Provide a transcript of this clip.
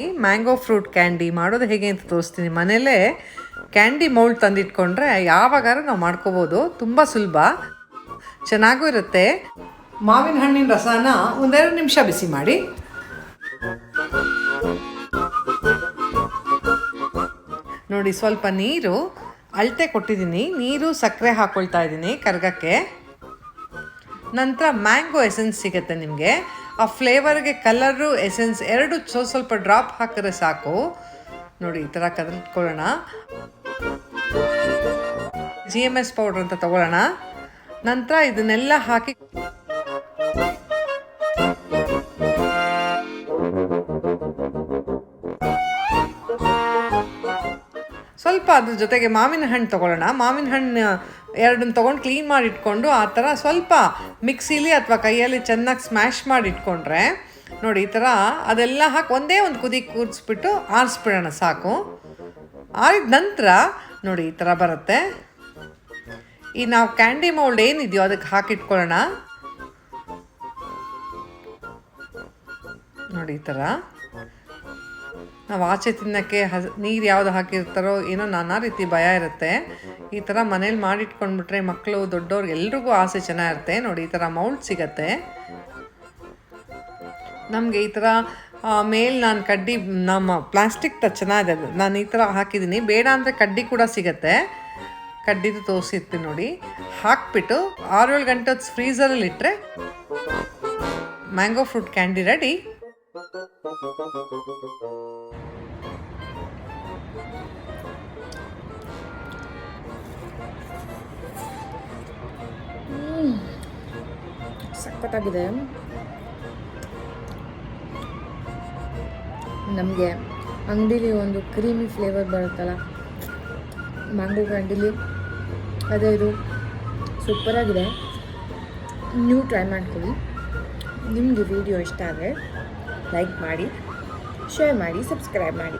ಈ mango fruit candy ಮಾಡೋದು ಹೇಗೆ ಅಂತ ತೋರಿಸ್ತೀನಿ. ಮನೇಲೇ ಕ್ಯಾಂಡಿ ಮೌಲ್ಡ್ ತಂದಿಟ್ಕೊಂಡ್ರೆ ಯಾವಾಗಾದ್ರೂ ನಾವು ಮಾಡ್ಕೋಬೋದು. ತುಂಬ ಸುಲಭ, ಚೆನ್ನಾಗೂ ಇರುತ್ತೆ. ಮಾವಿನ ಹಣ್ಣಿನ ರಸನ 1-2 ನಿಮಿಷ ಬಿಸಿ ಮಾಡಿ, ನೋಡಿ ಸ್ವಲ್ಪ ನೀರು ಅಳತೆ ಕೊಟ್ಟಿದ್ದೀನಿ, ನೀರು ಸಕ್ಕರೆ ಹಾಕ್ಕೊಳ್ತಾ ಇದ್ದೀನಿ ಕರ್ಗಕ್ಕೆ. ನಂತರ ಮ್ಯಾಂಗೋ ಎಸೆನ್ಸ್ ಸಿಗುತ್ತೆ ನಿಮಗೆ. ಆ ಫ್ಲೇವರ್ಗೆ ಕಲರು ಎಸೆನ್ಸ್ ಎರಡು ಸ್ವಲ್ಪ ಡ್ರಾಪ್ ಹಾಕಿದ್ರೆ ಸಾಕು. ನೋಡಿ ಈ ಥರ ಕದರ್ಕೊಳ್ಳೋಣ. GMS ಪೌಡ್ರ್ ಅಂತ ತಗೊಳ್ಳೋಣ. ನಂತರ ಇದನ್ನೆಲ್ಲ ಹಾಕಿ ಸ್ವಲ್ಪ ಅದ್ರ ಜೊತೆಗೆ ಮಾವಿನ ಹಣ್ಣು ತೊಗೊಳ್ಳೋಣ. ಮಾವಿನ ಹಣ್ಣು 2 ತೊಗೊಂಡು ಕ್ಲೀನ್ ಮಾಡಿ ಇಟ್ಕೊಂಡು ಆ ಥರ ಸ್ವಲ್ಪ ಮಿಕ್ಸಿಲಿ ಅಥವಾ ಕೈಯಲ್ಲಿ ಚೆನ್ನಾಗಿ ಸ್ಮ್ಯಾಶ್ ಮಾಡಿ ಇಟ್ಕೊಂಡ್ರೆ ನೋಡಿ ಈ ಥರ ಅದೆಲ್ಲ ಹಾಕಿ ಒಂದೇ ಒಂದು ಕುದಿ ಕೂರಿಸ್ಬಿಟ್ಟು ಆರಿಸ್ಬಿಡೋಣ ಸಾಕು. ಆರಿದ ನಂತರ ನೋಡಿ ಈ ಥರ ಬರುತ್ತೆ. ಈ ನಾವು ಕ್ಯಾಂಡಿ ಮೌಲ್ಡ್ ಏನಿದೆಯೋ ಅದಕ್ಕೆ ಹಾಕಿಟ್ಕೊಳ್ಳೋಣ. ನೋಡಿ ಈ ಥರ ನಾವು ಆಚೆ ತಿನ್ನೋಕ್ಕೆ ನೀರು ಯಾವುದು ಹಾಕಿರ್ತಾರೋ ಏನೋ ನಾನಾ ರೀತಿ ಭಯ ಇರುತ್ತೆ. ಈ ಥರ ಮನೇಲಿ ಮಾಡಿಟ್ಕೊಂಡ್ಬಿಟ್ರೆ ಮಕ್ಕಳು ದೊಡ್ಡವ್ರು ಎಲ್ರಿಗೂ ಆಸೆ ಚೆನ್ನಾಗಿರುತ್ತೆ. ನೋಡಿ ಈ ಥರ ಮೌಲ್ಡ್ ಸಿಗತ್ತೆ ನಮಗೆ. ಈ ಥರ ಮೇಲೆ ನಾನು ಕಡ್ಡಿ ನಮ್ಮ ಪ್ಲಾಸ್ಟಿಕ್ ಚೆನ್ನಾಗಿದೆ, ನಾನು ಈ ಥರ ಹಾಕಿದ್ದೀನಿ. ಬೇಡ ಅಂದರೆ ಕಡ್ಡಿ ಕೂಡ ಸಿಗತ್ತೆ, ಕಡ್ಡಿದು ತೋರಿಸಿರ್ತೀನಿ ನೋಡಿ. ಹಾಕ್ಬಿಟ್ಟು 6-7 ಗಂಟೆ ಹೊತ್ತು ಫ್ರೀಝರಲ್ಲಿ ಇಟ್ಟರೆ ಮ್ಯಾಂಗೋ ಫ್ರೂಟ್ ಕ್ಯಾಂಡಿ ರೆಡಿ. ಸಖತ್ತಾಗಿದೆ. ನಮಗೆ ಅಂಗಡೀಲಿ ಒಂದು ಕ್ರೀಮಿ ಫ್ಲೇವರ್ ಬರುತ್ತಲ್ಲ ಮ್ಯಾಂಗೋ ಕ್ಯಾಂಡಿಲಿ, ಅದೇ ಇದು ಸೂಪರಾಗಿದೆ. ನೀವು ಟ್ರೈ ಮಾಡ್ಕೊಳ್ಳಿ. ನಿಮಗೆ ವಿಡಿಯೋ ಇಷ್ಟ ಆದರೆ ಲೈಕ್ ಮಾಡಿ, ಶೇರ್ ಮಾಡಿ, ಸಬ್ಸ್ಕ್ರೈಬ್ ಮಾಡಿ.